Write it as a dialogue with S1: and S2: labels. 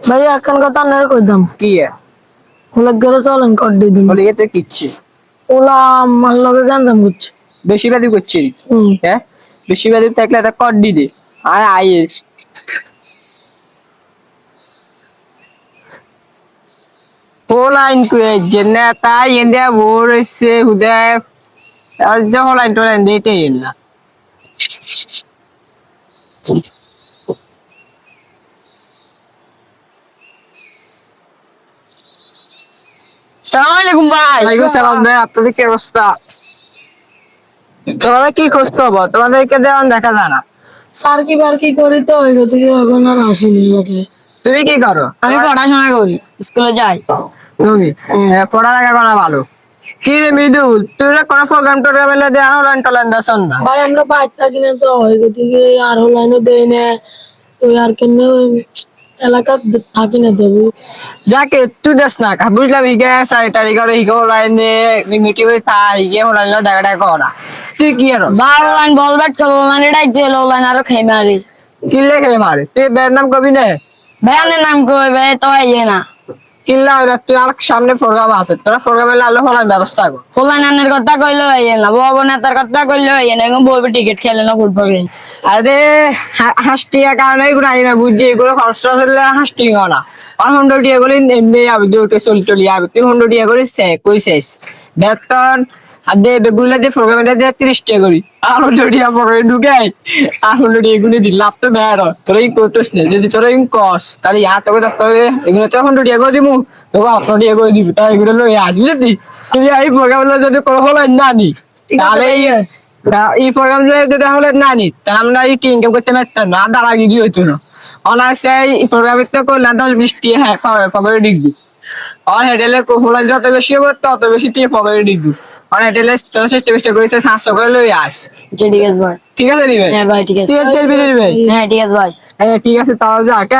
S1: ভাই এখন কথা না কইতাম
S2: কি
S1: ওলা গেলে চলেন কর দিয়ে দিন
S2: বলে এতে কিচ্ছি
S1: ওলা আমার লগে জানতাম করছে
S2: বেশি ব্যাধি করছি
S1: হুম
S2: হ্যাঁ বেশি ব্যাধি থাকলে একটা কর দি দে আর আইস হোলাইন কুয়ে জেনে তাই এন্ডে বোর হইছে হুদে আর যে হোলাইন টোলাইন দিতে না সালাম আলাইকুম ভাই ওয়ালাইকুম সালাম ভাই আপনাদের কি অবস্থা তোমরা কি খোঁজ খবর তোমাদেরকে দেওয়ান দেখা যায় না
S1: স্যার কি বার কি করি তো ওই থেকে এখন আর আসিনি লোকে
S2: তুমি কি করো
S1: আমি পড়াশোনা করি স্কুলে যাই
S2: তুমি পড়ালেখা করা ভালো কি রে মৃদুল তুই কোনো প্রোগ্রাম টোগ্রাম এলে দে আর লাইন টলাইন দাসন না
S1: ভাই আমরা বাইর থাকি না তো ওই থেকে আর লাইনও দেই না তো আর কেন এলাকা থাকি না তো
S2: যাকে তুই দেশ না কা বুঝলাম ইগে সাইটারি করে ইগো লাইনে মিটিবে তাই ইগে লাইন দেখা দেখা করা তুই কি আর
S1: বারো লাইন বল ব্যাট খেলো লাইন এটাই যে লো লাইন আরো খেয়ে মারি
S2: কিল্লে খেয়ে মারে তুই বের নাম কবি না
S1: ভাইয়ানের নাম কই ভাই তো ইয়ে না
S2: কিল্লা তুই আর সামনে প্রোগ্রাম আছে তোরা প্রোগ্রামে আলো হলার ব্যবস্থা কর
S1: ফুলাইন আনের কথা কইলো ইয়ে না বড় নেতার কথা কইলো ইয়ে না এখন বলবে টিকিট খেলে না ফুটবল
S2: আরে হাসটিয়া কারণে এগুলো আই না বুঝছি এগুলো খরচ হলে হাসটি না 100 টিয়া করে এমনি আবি দুটো চলি আবি 300 টিয়া করে কই শেষ বেতন আর দে বেগুলা দিয়ে প্রোগ্রামটা দিয়ে 30 টিয়া করি আর 100 টিয়া পরে ঢুকাই আর 100 টিয়া গুলি দি লাভ তো বের তোর এই করতেছ না যদি তোর এই কস তাহলে ইয়া তোকে দেখতে এগুলো তো 100 টিয়া করে দিমু তোকে 100 টিয়া করে দিবি তাই এগুলো লই আসবি যদি তুই এই প্রোগ্রামটা যদি কোনো হলো না নি তাহলে এই প্রোগ্রাম যদি হলে না নি তাহলে আমরা এই ইনকাম করতে পারতাম না দাঁড়া গিয়ে হইতো না অনার্সে এই প্রোগ্রামের তো করলে 10-20 হ্যাঁ পকেটে ডিগ্রি আর হেডেলে কোহলা যত বেশি হবে তত বেশি টিয়ে পকেটে ডিগ্রি আর হেডেলে তোর চেষ্টা করেছে 700 করে লই আস
S1: ঠিক আছে ভাই
S2: ঠিক আছে নি ভাই
S1: হ্যাঁ ভাই ঠিক আছে
S2: তুই তেল বিলি ভাই
S1: হ্যাঁ ঠিক আছে ভাই
S2: ঠিক আছে তাহলে যা কে